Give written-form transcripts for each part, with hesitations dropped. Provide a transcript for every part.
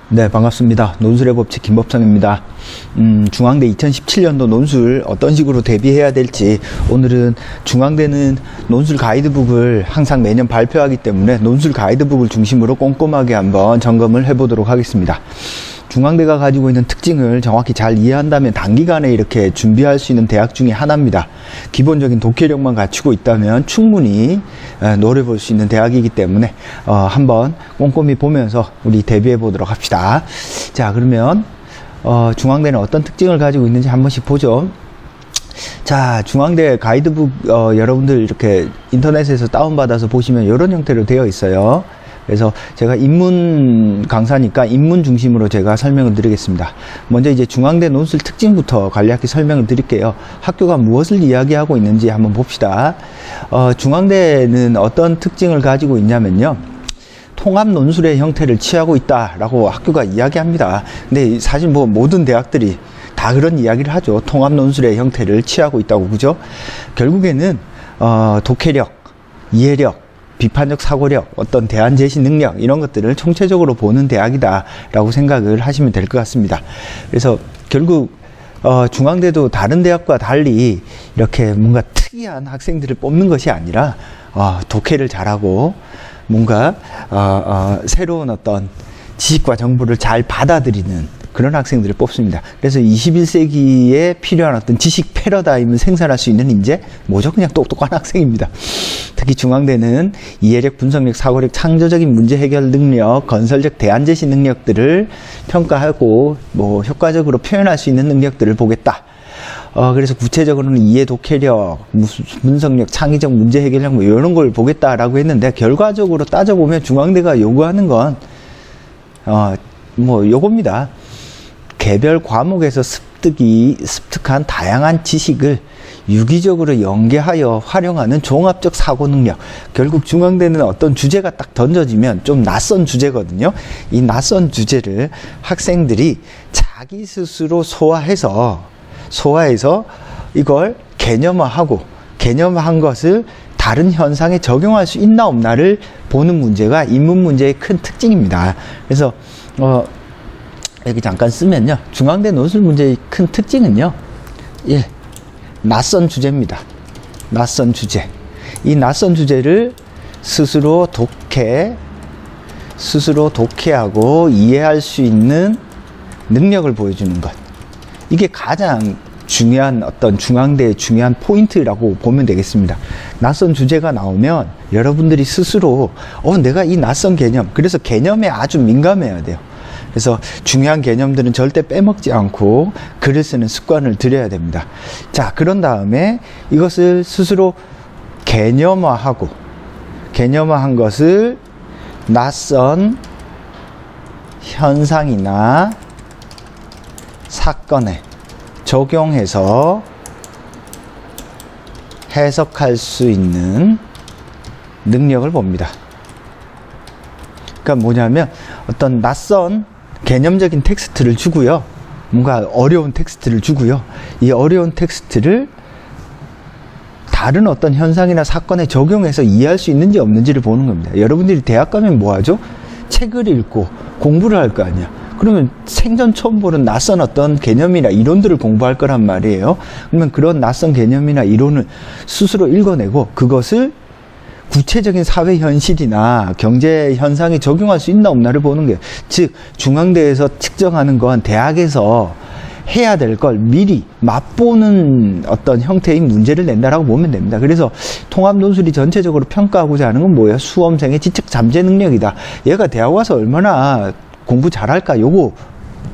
네, 반갑습니다. 논술의 법칙 김법성입니다. 중앙대 2017년도 논술 어떤 식으로 대비해야 될지, 오늘은 중앙대는 논술 가이드북을 항상 매년 발표하기 때문에 논술 가이드북을 중심으로 꼼꼼하게 한번 점검을 해보도록 하겠습니다. 중앙대가 가지고 있는 특징을 정확히 잘 이해한다면 단기간에 이렇게 준비할 수 있는 대학 중에 하나입니다. 기본적인 독해력만 갖추고 있다면 충분히 노려볼 수 있는 대학이기 때문에 한번 꼼꼼히 보면서 우리 대비해 보도록 합시다. 자, 그러면 중앙대는 어떤 특징을 가지고 있는지 한 번씩 보죠. 자, 중앙대 가이드북 여러분들 이렇게 인터넷에서 다운받아서 보시면 이런 형태로 되어 있어요. 그래서 제가 인문 강사니까 인문 중심으로 제가 설명을 드리겠습니다. 먼저 이제 중앙대 논술 특징부터 간략히 설명을 드릴게요. 학교가 무엇을 이야기하고 있는지 한번 봅시다. 중앙대는 어떤 특징을 가지고 있냐면요, 통합 논술의 형태를 취하고 있다라고 학교가 이야기합니다. 근데 사실 뭐 모든 대학들이 다 그런 이야기를 하죠. 통합 논술의 형태를 취하고 있다고, 그죠? 결국에는 독해력, 이해력, 비판적 사고력, 어떤 대안 제시 능력, 이런 것들을 총체적으로 보는 대학이다라고 생각을 하시면 될 것 같습니다. 그래서 결국 중앙대도 다른 대학과 달리 이렇게 뭔가 특이한 학생들을 뽑는 것이 아니라 독해를 잘하고 뭔가 새로운 어떤 지식과 정보를 잘 받아들이는 그런 학생들을 뽑습니다. 그래서 21세기에 필요한 어떤 지식 패러다임을 생산할 수 있는 인재, 뭐죠? 그냥 똑똑한 학생입니다. 특히 중앙대는 이해력, 분석력, 사고력, 창조적인 문제 해결 능력, 건설적 대안 제시 능력들을 평가하고 뭐 효과적으로 표현할 수 있는 능력들을 보겠다. 그래서 구체적으로는 이해 독해력, 분석력, 창의적 문제 해결력 뭐 이런 걸 보겠다라고 했는데, 결과적으로 따져보면 중앙대가 요구하는 건 뭐 요겁니다. 개별 과목에서 습득한 다양한 지식을 유기적으로 연계하여 활용하는 종합적 사고 능력. 결국 중앙대는 어떤 주제가 딱 던져지면 좀 낯선 주제거든요. 이 낯선 주제를 학생들이 자기 스스로 소화해서 이걸 개념화한 것을 다른 현상에 적용할 수 있나 없나를 보는 문제가 인문 문제의 큰 특징입니다. 그래서 여기 잠깐 쓰면요, 중앙대 논술 문제의 큰 특징은요, 1. 낯선 주제입니다. 낯선 주제. 이 낯선 주제를 스스로 독해하고 이해할 수 있는 능력을 보여주는 것. 이게 가장 중요한 어떤 중앙대의 중요한 포인트라고 보면 되겠습니다. 낯선 주제가 나오면 여러분들이 스스로 내가 이 낯선 개념, 그래서 개념에 아주 민감해야 돼요. 그래서 중요한 개념들은 절대 빼먹지 않고 글을 쓰는 습관을 들여야 됩니다. 자, 그런 다음에 이것을 스스로 개념화한 것을 낯선 현상이나 사건에 적용해서 해석할 수 있는 능력을 봅니다. 그러니까 뭐냐면, 어떤 낯선 개념적인 텍스트를 주고요, 뭔가 어려운 텍스트를 주고요, 이 어려운 텍스트를 다른 어떤 현상이나 사건에 적용해서 이해할 수 있는지 없는지를 보는 겁니다. 여러분들이 대학 가면 뭐 하죠? 책을 읽고 공부를 할 거 아니야. 그러면 생전 처음 보는 낯선 어떤 개념이나 이론들을 공부할 거란 말이에요. 그러면 그런 낯선 개념이나 이론을 스스로 읽어내고 그것을 구체적인 사회 현실이나 경제 현상에 적용할 수 있나 없나를 보는 거예요. 즉, 중앙대에서 측정하는 건 대학에서 해야 될 걸 미리 맛보는 어떤 형태의 문제를 낸다라고 보면 됩니다. 그래서 통합 논술이 전체적으로 평가하고자 하는 건 뭐예요? 수험생의 지적 잠재 능력이다. 얘가 대학 와서 얼마나 공부 잘할까, 요거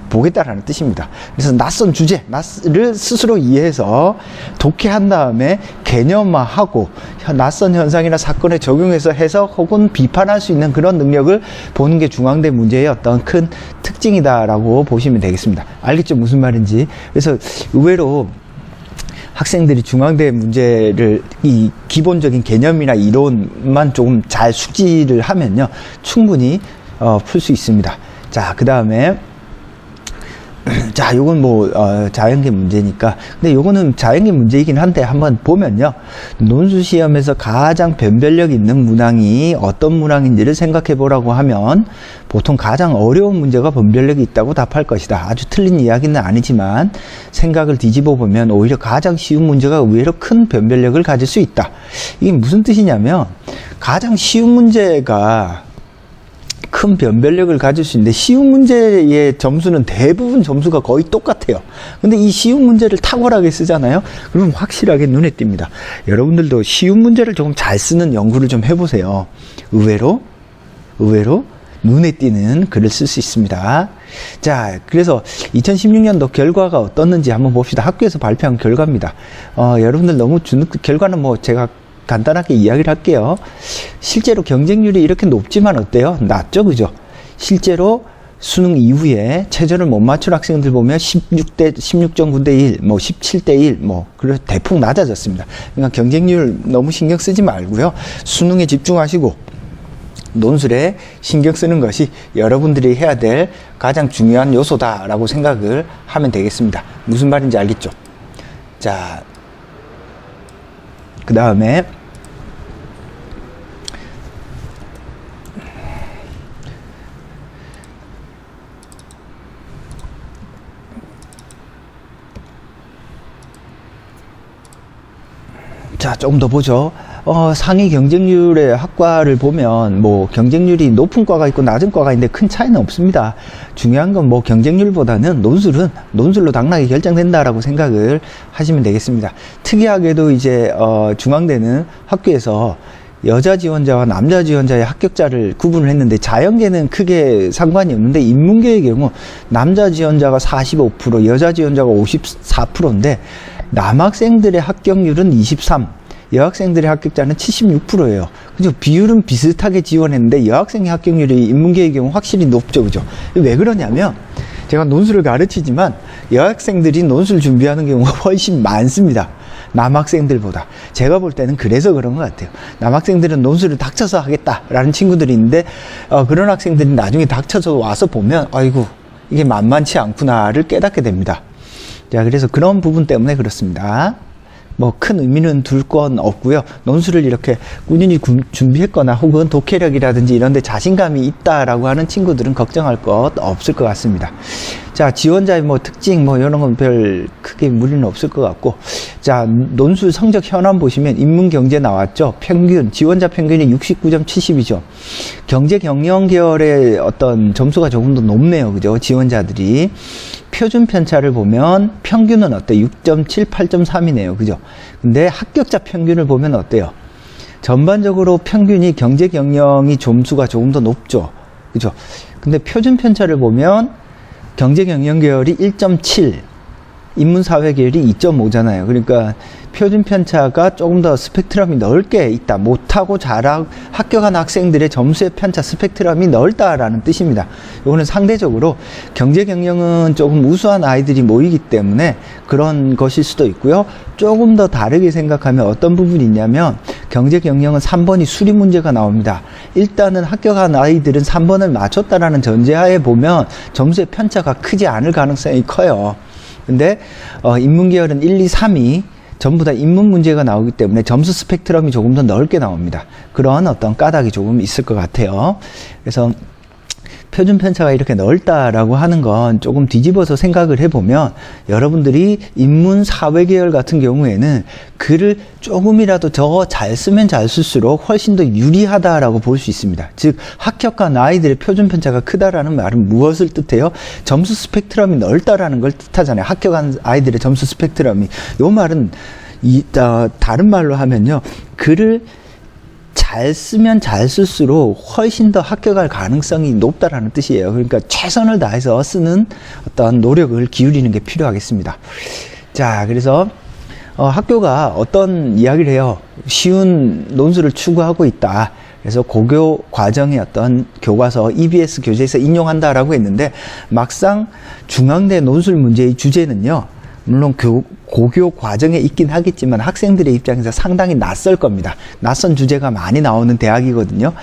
보겠다라는 뜻입니다. 그래서 낯선 주제를 스스로 이해해서 독해한 다음에 개념화하고 낯선 현상이나 사건에 적용해서 해석 혹은 비판할 수 있는 그런 능력을 보는 게 중앙대 문제의 어떤 큰 특징이다라고 보시면 되겠습니다. 알겠죠? 무슨 말인지. 그래서 의외로 학생들이 중앙대 문제를 이 기본적인 개념이나 이론만 조금 잘 숙지를 하면요, 충분히 풀 수 있습니다. 자, 그 다음에 자, 요건 자연계 문제니까. 근데 요거는 자연계 문제이긴 한데 한번 보면요. 논술 시험에서 가장 변별력 있는 문항이 어떤 문항인지를 생각해 보라고 하면 보통 가장 어려운 문제가 변별력이 있다고 답할 것이다. 아주 틀린 이야기는 아니지만 생각을 뒤집어 보면 오히려 가장 쉬운 문제가 의외로 큰 변별력을 가질 수 있다. 이게 무슨 뜻이냐면 가장 쉬운 문제가 큰 변별력을 가질 수 있는데 쉬운 문제의 점수는 대부분 점수가 거의 똑같아요. 근데 이 쉬운 문제를 탁월하게 쓰잖아요. 그러면 확실하게 눈에 띕니다. 여러분들도 쉬운 문제를 조금 잘 쓰는 연구를 좀 해보세요. 의외로 눈에 띄는 글을 쓸 수 있습니다. 자, 그래서 2016년도 결과가 어떻는지 한번 봅시다. 학교에서 발표한 결과입니다. 여러분들 너무 결과는 제가 간단하게 이야기를 할게요. 실제로 경쟁률이 이렇게 높지만 어때요? 낮죠, 그죠? 실제로 수능 이후에 최저를 못 맞춘 학생들 보면 16.9대 1, 17대 1, 그래서 대폭 낮아졌습니다. 그러니까 경쟁률 너무 신경 쓰지 말고요. 수능에 집중하시고 논술에 신경 쓰는 것이 여러분들이 해야 될 가장 중요한 요소다라고 생각을 하면 되겠습니다. 무슨 말인지 알겠죠? 자, 그 다음에 자, 조금 더 보죠. 상위 경쟁률의 학과를 보면 경쟁률이 높은 과가 있고 낮은 과가 있는데 큰 차이는 없습니다. 중요한 건 경쟁률보다는 논술로 당락이 결정된다라고 생각을 하시면 되겠습니다. 특이하게도 이제 중앙대는 학교에서 여자 지원자와 남자 지원자의 합격자를 구분을 했는데 자연계는 크게 상관이 없는데 인문계의 경우 남자 지원자가 45%, 여자 지원자가 54%인데 남학생들의 합격률은 23%, 여학생들의 합격자는 76%예요. 그죠? 비율은 비슷하게 지원했는데 여학생의 합격률이 인문계의 경우 확실히 높죠. 그죠? 왜 그러냐면 제가 논술을 가르치지만 여학생들이 논술 준비하는 경우가 훨씬 많습니다. 남학생들보다. 제가 볼 때는 그래서 그런 것 같아요. 남학생들은 논술을 닥쳐서 하겠다라는 친구들이 있는데 그런 학생들이 나중에 닥쳐서 와서 보면 아이고 이게 만만치 않구나를 깨닫게 됩니다. 자, 그래서 그런 부분 때문에 그렇습니다. 큰 의미는 둘 건 없고요. 논술을 이렇게 꾸준히 준비했거나 혹은 독해력이라든지 이런 데 자신감이 있다라고 하는 친구들은 걱정할 것 없을 것 같습니다. 자, 지원자의 특징 이런 건 별 크게 무리는 없을 것 같고, 자, 논술 성적 현황 보시면 인문경제 나왔죠. 지원자 평균이 69.70이죠. 경제 경영 계열의 어떤 점수가 조금 더 높네요. 그죠? 지원자들이. 표준 편차를 보면 평균은 어때요? 6.7, 8.3이네요. 그죠? 근데 합격자 평균을 보면 어때요? 전반적으로 평균이 경제 경영이 점수가 조금 더 높죠. 그죠? 근데 표준 편차를 보면 경제 경영 계열이 1.7, 인문사회 계열이 2.5잖아요. 그러니까 표준 편차가 조금 더 스펙트럼이 넓게 있다. 못하고 합격한 학생들의 점수의 편차 스펙트럼이 넓다라는 뜻입니다. 이거는 상대적으로 경제 경영은 조금 우수한 아이들이 모이기 때문에 그런 것일 수도 있고요. 조금 더 다르게 생각하면 어떤 부분이 있냐면 경제 경영은 3번이 수리 문제가 나옵니다. 일단은 합격한 아이들은 3번을 맞췄다라는 전제하에 보면 점수의 편차가 크지 않을 가능성이 커요. 근데 인문계열은 1, 2, 3이 전부 다 인문 문제가 나오기 때문에 점수 스펙트럼이 조금 더 넓게 나옵니다. 그런 어떤 까닭이 조금 있을 것 같아요. 그래서 표준 편차가 이렇게 넓다라고 하는 건 조금 뒤집어서 생각을 해보면 여러분들이 인문 사회 계열 같은 경우에는 글을 조금이라도 더 잘 쓰면 잘 쓸수록 훨씬 더 유리하다라고 볼 수 있습니다. 즉 합격한 아이들의 표준 편차가 크다라는 말은 무엇을 뜻해요? 점수 스펙트럼이 넓다라는 걸 뜻하잖아요. 합격한 아이들의 점수 스펙트럼이. 이 말은 다른 말로 하면요. 글을 잘 쓰면 잘 쓸수록 훨씬 더 합격할 가능성이 높다라는 뜻이에요. 그러니까 최선을 다해서 쓰는 어떤 노력을 기울이는 게 필요하겠습니다. 자, 그래서 학교가 어떤 이야기를 해요? 쉬운 논술을 추구하고 있다. 그래서 고교 과정의 어떤 교과서, EBS 교재에서 인용한다라고 했는데 막상 중앙대 논술 문제의 주제는요. 물론 고교 과정에 있긴 하겠지만 학생들의 입장에서 상당히 낯설 겁니다. 낯선 주제가 많이 나오는 대학이거든요.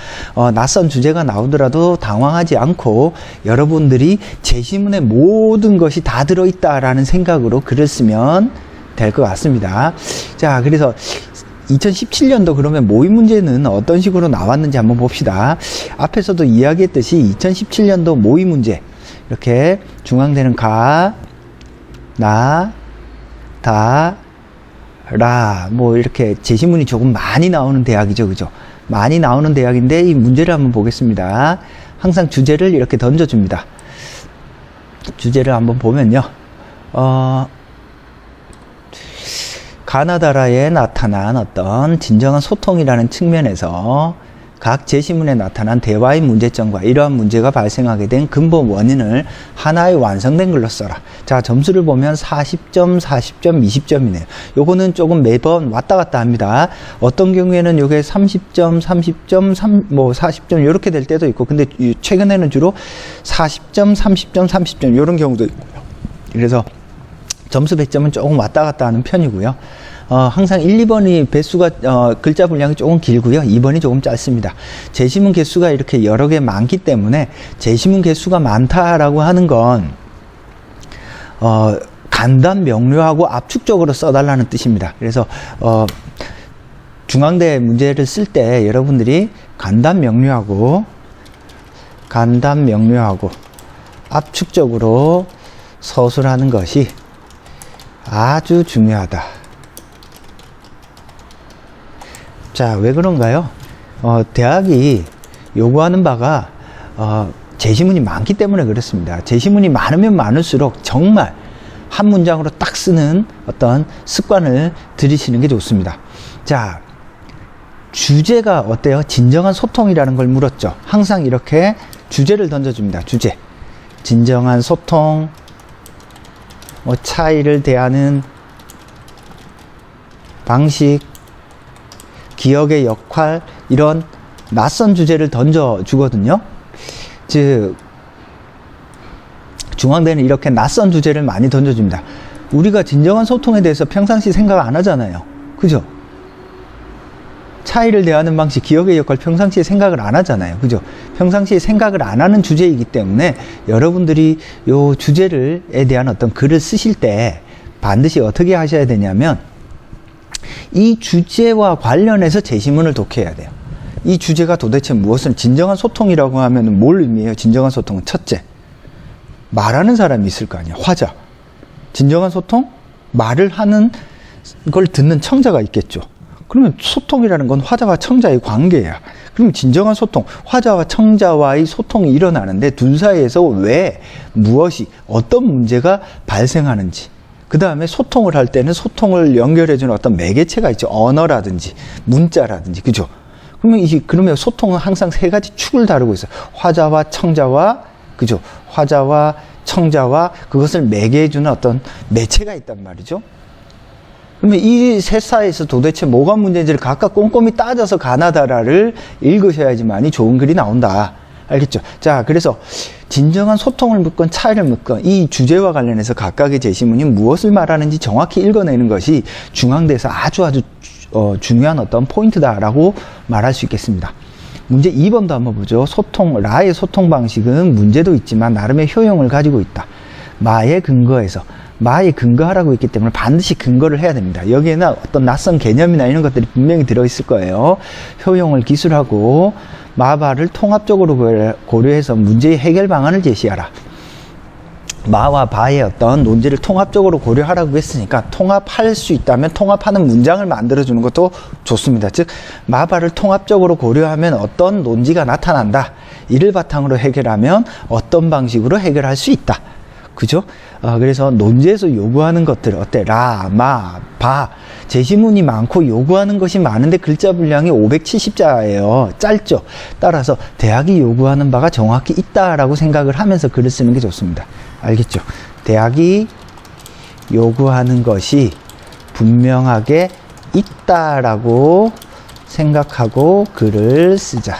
낯선 주제가 나오더라도 당황하지 않고 여러분들이 제시문에 모든 것이 다 들어있다라는 생각으로 글을 쓰면 될 것 같습니다. 자, 그래서 2017년도 그러면 모의 문제는 어떤 식으로 나왔는지 한번 봅시다. 앞에서도 이야기했듯이 2017년도 모의 문제 이렇게 중앙대는 가, 나, 다, 라, 뭐 이렇게 제시문이 조금 많이 나오는 대학이죠, 그죠? 많이 나오는 대학인데 이 문제를 한번 보겠습니다. 항상 주제를 이렇게 던져줍니다. 주제를 한번 보면요. 가나다라에 나타난 어떤 진정한 소통이라는 측면에서 각 제시문에 나타난 대화의 문제점과 이러한 문제가 발생하게 된 근본 원인을 하나의 완성된 글로 써라. 자, 점수를 보면 40점, 40점, 20점이네요. 요거는 조금 매번 왔다 갔다 합니다. 어떤 경우에는 요게 30점, 30점, 40점 이렇게 될 때도 있고, 근데 최근에는 주로 40점, 30점, 30점 이런 경우도 있고요. 그래서 점수 배점은 조금 왔다 갔다 하는 편이고요. 항상 1, 2번이 배수가, 글자 분량이 조금 길고요. 2번이 조금 짧습니다. 제시문 개수가 이렇게 여러 개 많기 때문에 제시문 개수가 많다라고 하는 건, 간단, 명료하고 압축적으로 써달라는 뜻입니다. 그래서, 중앙대 문제를 쓸 때 여러분들이 간단, 명료하고, 압축적으로 서술하는 것이 아주 중요하다. 자, 왜 그런가요? 대학이 요구하는 바가 제시문이 많기 때문에 그렇습니다. 제시문이 많으면 많을수록 정말 한 문장으로 딱 쓰는 어떤 습관을 들이시는 게 좋습니다. 자, 주제가 어때요? 진정한 소통이라는 걸 물었죠. 항상 이렇게 주제를 던져줍니다. 주제. 진정한 소통, 차이를 대하는 방식, 기억의 역할, 이런 낯선 주제를 던져주거든요. 즉, 중앙대는 이렇게 낯선 주제를 많이 던져줍니다. 우리가 진정한 소통에 대해서 평상시 생각 안 하잖아요. 그죠? 차이를 대하는 방식, 기억의 역할 평상시에 생각을 안 하잖아요. 그죠? 평상시에 생각을 안 하는 주제이기 때문에 여러분들이 요 주제에 대한 어떤 글을 쓰실 때 반드시 어떻게 하셔야 되냐면 이 주제와 관련해서 제시문을 독해야 돼요. 이 주제가 도대체 무엇을, 진정한 소통이라고 하면 뭘 의미해요? 진정한 소통은 첫째, 말하는 사람이 있을 거 아니에요. 화자. 진정한 소통? 말을 하는 걸 듣는 청자가 있겠죠. 그러면 소통이라는 건 화자와 청자의 관계야. 그럼 진정한 소통, 화자와 청자와의 소통이 일어나는데 둘 사이에서 왜, 무엇이, 어떤 문제가 발생하는지, 그 다음에 소통을 할 때는 소통을 연결해주는 어떤 매개체가 있죠. 언어라든지 문자라든지, 그죠? 그러면 소통은 항상 세 가지 축을 다루고 있어요. 화자와 청자와, 그죠? 화자와 청자와 그것을 매개해주는 어떤 매체가 있단 말이죠. 그러면 이 세 사이에서 도대체 뭐가 문제인지를 각각 꼼꼼히 따져서 가나다라를 읽으셔야지만이 좋은 글이 나온다. 알겠죠? 자, 그래서 진정한 소통을 묻건 차이를 묻건 이 주제와 관련해서 각각의 제시문이 무엇을 말하는지 정확히 읽어내는 것이 중앙대에서 아주 중요한 어떤 포인트다라고 말할 수 있겠습니다. 문제 2번도 한번 보죠. 소통, 라의 소통 방식은 문제도 있지만 나름의 효용을 가지고 있다. 마에 근거하라고 있기 때문에 반드시 근거를 해야 됩니다. 여기에는 어떤 낯선 개념이나 이런 것들이 분명히 들어있을 거예요. 효용을 기술하고 마바를 통합적으로 고려해서 문제의 해결 방안을 제시하라. 마와 바의 어떤 논지를 통합적으로 고려하라고 했으니까 통합할 수 있다면 통합하는 문장을 만들어주는 것도 좋습니다. 즉, 마바를 통합적으로 고려하면 어떤 논지가 나타난다. 이를 바탕으로 해결하면 어떤 방식으로 해결할 수 있다. 그죠? 그래서 논지에서 요구하는 것들, 어때? 라, 마, 바. 제시문이 많고 요구하는 것이 많은데 글자 분량이 570자예요. 짧죠? 따라서 대학이 요구하는 바가 정확히 있다라고 생각을 하면서 글을 쓰는 게 좋습니다. 알겠죠? 대학이 요구하는 것이 분명하게 있다라고 생각하고 글을 쓰자.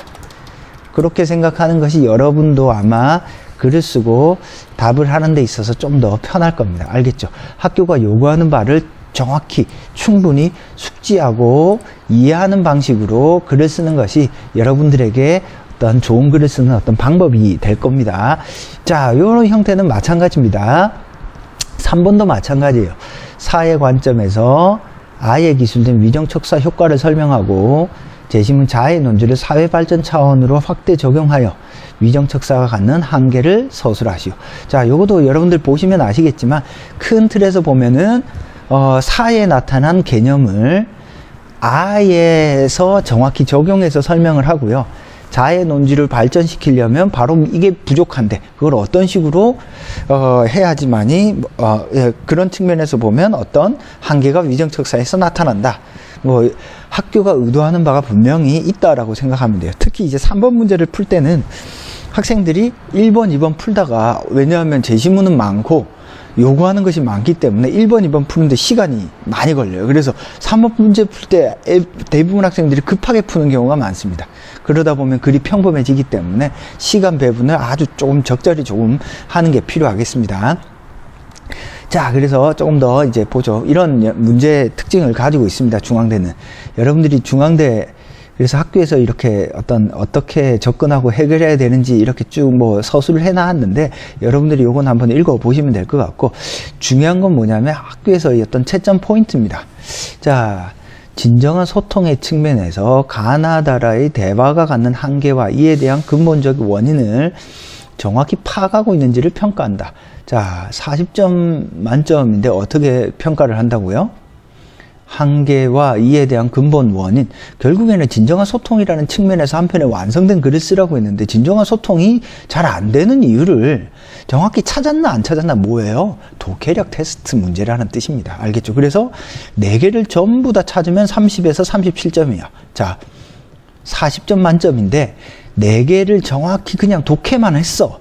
그렇게 생각하는 것이 여러분도 아마 글을 쓰고 답을 하는 데 있어서 좀 더 편할 겁니다. 알겠죠? 학교가 요구하는 바를 정확히 충분히 숙지하고 이해하는 방식으로 글을 쓰는 것이 여러분들에게 어떤 좋은 글을 쓰는 어떤 방법이 될 겁니다. 자, 이런 형태는 마찬가지입니다. 3번도 마찬가지예요. 사회 관점에서 아예 기술된 위정척사 효과를 설명하고 제시문 자해 논지를 사회 발전 차원으로 확대 적용하여 위정척사가 갖는 한계를 서술하시오. 자, 요것도 여러분들 보시면 아시겠지만 큰 틀에서 보면은 사회에 나타난 개념을 아예에서 정확히 적용해서 설명을 하고요. 자해 논지를 발전시키려면 바로 이게 부족한데 그걸 어떤 식으로 해야지만이 그런 측면에서 보면 어떤 한계가 위정척사에서 나타난다. 뭐 학교가 의도하는 바가 분명히 있다라고 생각하면 돼요. 특히 이제 3번 문제를 풀 때는 학생들이 1번, 2번 풀다가 왜냐하면 제시문은 많고 요구하는 것이 많기 때문에 1번, 2번 푸는데 시간이 많이 걸려요. 그래서 3번 문제 풀 때 대부분 학생들이 급하게 푸는 경우가 많습니다. 그러다 보면 글이 평범해지기 때문에 시간 배분을 아주 조금 적절히 조금 하는 게 필요하겠습니다. 자, 그래서 조금 더 이제 보죠. 이런 문제 특징을 가지고 있습니다. 중앙대는. 여러분들이 중앙대 그래서 학교에서 이렇게 어떻게 접근하고 해결해야 되는지 이렇게 쭉 뭐 서술을 해 놨는데 여러분들이 요건 한번 읽어 보시면 될 것 같고 중요한 건 뭐냐면 학교에서의 어떤 채점 포인트입니다. 자, 진정한 소통의 측면에서 가나다라의 대화가 갖는 한계와 이에 대한 근본적 원인을 정확히 파악하고 있는지를 평가한다. 자, 40점 만점인데 어떻게 평가를 한다고요? 한계와 이에 대한 근본 원인. 결국에는 진정한 소통이라는 측면에서 한편에 완성된 글을 쓰라고 했는데 진정한 소통이 잘 안 되는 이유를 정확히 찾았나 안 찾았나 뭐예요? 독해력 테스트 문제라는 뜻입니다. 알겠죠? 그래서 4개를 전부 다 찾으면 30에서 37점이야. 자, 40점 만점인데 4개를 정확히 그냥 독해만 했어.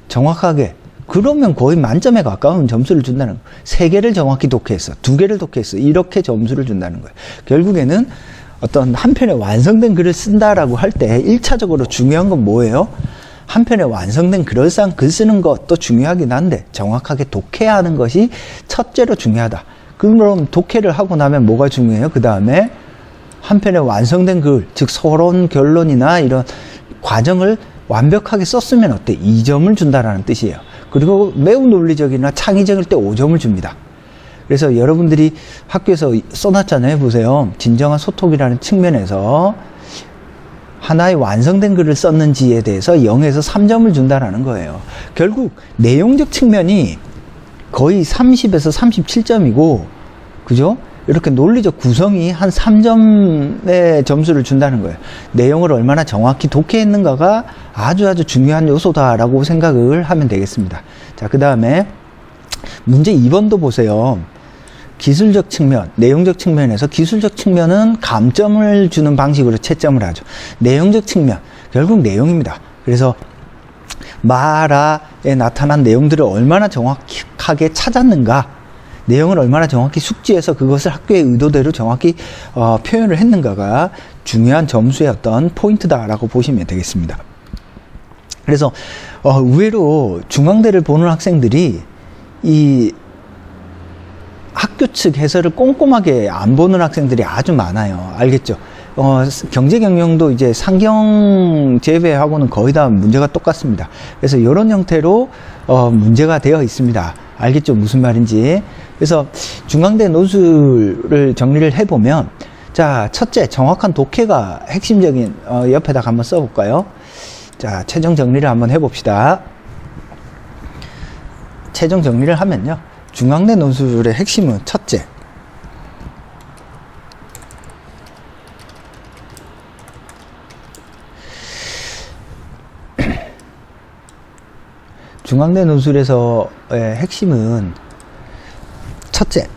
정확하게. 그러면 거의 만점에 가까운 점수를 준다는 거예요. 3개를 정확히 독해했어. 2개를 독해했어. 이렇게 점수를 준다는 거예요. 결국에는 어떤 한 편의 완성된 글을 쓴다라고 할 때 1차적으로 중요한 건 뭐예요? 한 편의 완성된 그럴싸한 글 쓰는 것도 중요하긴 한데 정확하게 독해하는 것이 첫째로 중요하다. 그럼 독해를 하고 나면 뭐가 중요해요? 그 다음에 한 편의 완성된 글, 즉 서론, 결론이나 이런 과정을 완벽하게 썼으면 어때? 2점을 준다라는 뜻이에요. 그리고 매우 논리적이나 창의적일 때 5점을 줍니다. 그래서 여러분들이 학교에서 써놨잖아요. 보세요. 진정한 소통이라는 측면에서 하나의 완성된 글을 썼는지에 대해서 0에서 3점을 준다라는 거예요. 결국 내용적 측면이 거의 30에서 37점이고, 그죠? 이렇게 논리적 구성이 한 3점의 점수를 준다는 거예요. 내용을 얼마나 정확히 독해했는가가 아주 중요한 요소다라고 생각을 하면 되겠습니다. 자, 그 다음에 문제 2번도 보세요. 기술적 측면, 내용적 측면에서 기술적 측면은 감점을 주는 방식으로 채점을 하죠. 내용적 측면, 결국 내용입니다. 그래서 마라에 나타난 내용들을 얼마나 정확하게 찾았는가, 내용을 얼마나 정확히 숙지해서 그것을 학교의 의도대로 정확히 표현을 했는가가 중요한 점수의 어떤 포인트다라고 보시면 되겠습니다. 그래서 의외로 중앙대를 보는 학생들이 이 학교 측 해설을 꼼꼼하게 안 보는 학생들이 아주 많아요. 알겠죠? 경제경영도 이제 상경 제외하고는 거의 다 문제가 똑같습니다. 그래서 이런 형태로 문제가 되어 있습니다. 알겠죠? 무슨 말인지. 그래서 중앙대 논술을 정리를 해보면, 자, 첫째, 정확한 독해가 핵심적인, 옆에다가 한번 써볼까요? 자, 최종 정리를 한번 해봅시다. 최종 정리를 하면요. 중앙대 논술의 핵심은 첫째, 중앙대 논술에서의 핵심은 첫째,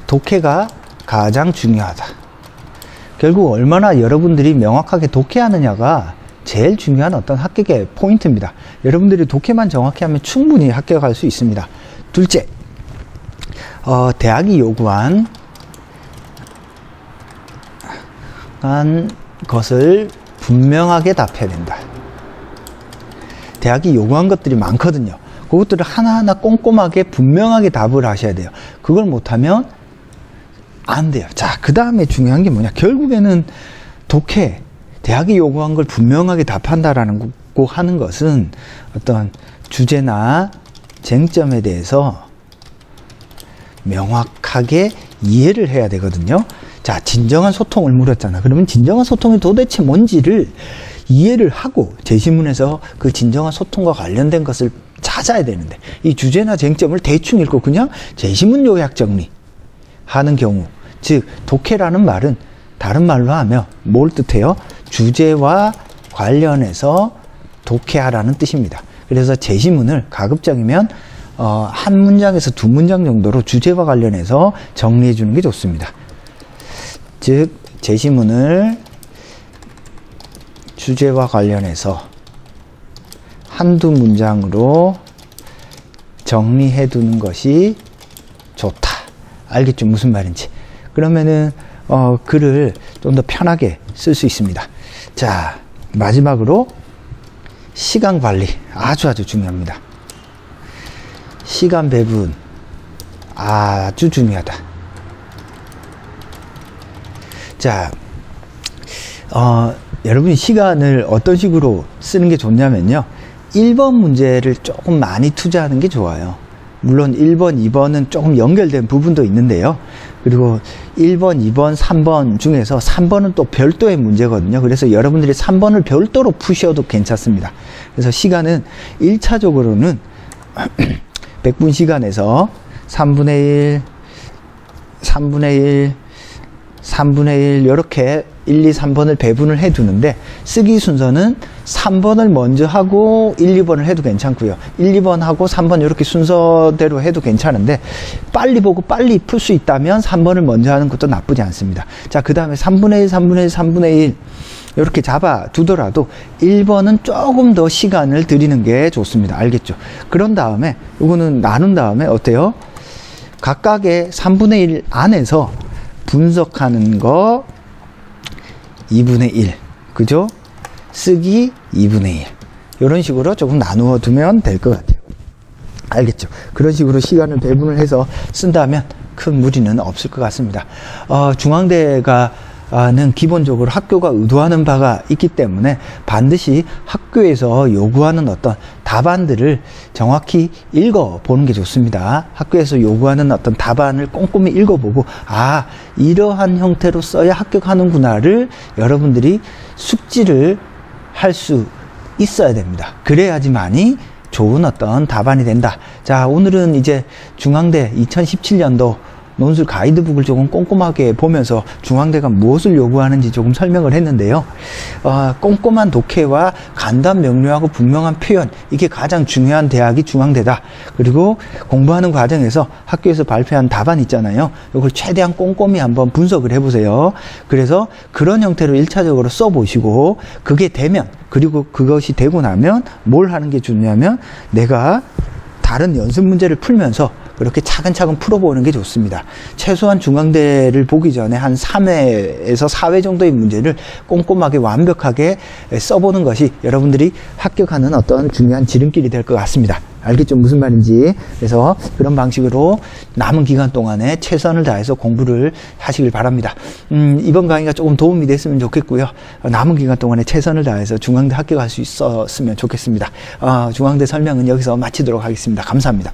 독해가 가장 중요하다. 결국 얼마나 여러분들이 명확하게 독해하느냐가 제일 중요한 어떤 합격의 포인트입니다. 여러분들이 독해만 정확히 하면 충분히 합격할 수 있습니다. 둘째, 대학이 요구한 것을 분명하게 답해야 된다. 대학이 요구한 것들이 많거든요. 그것들을 하나하나 꼼꼼하게 분명하게 답을 하셔야 돼요. 그걸 못하면 안 돼요. 자, 그 다음에 중요한 게 뭐냐. 결국에는 독해, 대학이 요구한 걸 분명하게 답한다라는 거 하는 것은 어떤 주제나 쟁점에 대해서 명확하게 이해를 해야 되거든요. 자, 진정한 소통을 물었잖아. 그러면 진정한 소통이 도대체 뭔지를 이해를 하고 제시문에서 그 진정한 소통과 관련된 것을 찾아야 되는데, 이 주제나 쟁점을 대충 읽고 그냥 제시문 요약 정리하는 경우, 즉 독해라는 말은 다른 말로 하면 뭘 뜻해요? 주제와 관련해서 독해하라는 뜻입니다. 그래서 제시문을 가급적이면 한 문장에서 두 문장 정도로 주제와 관련해서 정리해 주는 게 좋습니다. 즉 제시문을 주제와 관련해서 한두 문장으로 정리해 두는 것이 좋다. 알겠죠? 무슨 말인지. 그러면은 글을 좀 더 편하게 쓸 수 있습니다. 자, 마지막으로 시간 관리 아주 중요합니다. 시간 배분 아주 중요하다. 자, 여러분이 시간을 어떤 식으로 쓰는 게 좋냐면요, 1번 문제를 조금 많이 투자하는 게 좋아요. 물론 1번, 2번은 조금 연결된 부분도 있는데요. 그리고 1번, 2번, 3번 중에서 3번은 또 별도의 문제거든요. 그래서 여러분들이 3번을 별도로 푸셔도 괜찮습니다. 그래서 시간은 1차적으로는 100분 시간에서 3분의 1, 3분의 1, 3분의 1 이렇게 1, 2, 3번을 배분을 해 두는데, 쓰기 순서는 3번을 먼저 하고 1, 2번을 해도 괜찮고요. 1, 2번 하고 3번 이렇게 순서대로 해도 괜찮은데, 빨리 보고 빨리 풀 수 있다면 3번을 먼저 하는 것도 나쁘지 않습니다. 자, 그 다음에 3분의 1, 3분의 1, 3분의 1 이렇게 잡아 두더라도 1번은 조금 더 시간을 들이는 게 좋습니다. 알겠죠? 그런 다음에 이거는 나눈 다음에 어때요? 각각의 3분의 1 안에서 분석하는 거 2분의 1, 그죠? 쓰기 2분의 1 이런 식으로 조금 나누어 두면 될 것 같아요. 알겠죠? 그런 식으로 시간을 배분을 해서 쓴다면 큰 무리는 없을 것 같습니다. 중앙대가는 기본적으로 학교가 의도하는 바가 있기 때문에 반드시 학교에서 요구하는 어떤 답안들을 정확히 읽어보는 게 좋습니다. 학교에서 요구하는 어떤 답안을 꼼꼼히 읽어보고, 아, 이러한 형태로 써야 합격하는구나를 여러분들이 숙지를 할 수 있어야 됩니다. 그래야지만이 좋은 어떤 답안이 된다. 자, 오늘은 이제 중앙대 2017년도 논술 가이드북을 조금 꼼꼼하게 보면서 중앙대가 무엇을 요구하는지 조금 설명을 했는데요. 꼼꼼한 독해와 간단 명료하고 분명한 표현, 이게 가장 중요한 대학이 중앙대다. 그리고 공부하는 과정에서 학교에서 발표한 답안 있잖아요. 이걸 최대한 꼼꼼히 한번 분석을 해보세요. 그래서 그런 형태로 1차적으로 써보시고, 그게 되면, 그리고 그것이 되고 나면 뭘 하는 게 좋냐면, 내가 다른 연습 문제를 풀면서 그렇게 차근차근 풀어보는 게 좋습니다. 최소한 중앙대를 보기 전에 한 3회에서 4회 정도의 문제를 꼼꼼하게 완벽하게 써보는 것이 여러분들이 합격하는 어떤 중요한 지름길이 될 것 같습니다. 알겠죠? 무슨 말인지. 그래서 그런 방식으로 남은 기간 동안에 최선을 다해서 공부를 하시길 바랍니다. 이번 강의가 조금 도움이 됐으면 좋겠고요. 남은 기간 동안에 최선을 다해서 중앙대 합격할 수 있었으면 좋겠습니다. 중앙대 설명은 여기서 마치도록 하겠습니다. 감사합니다.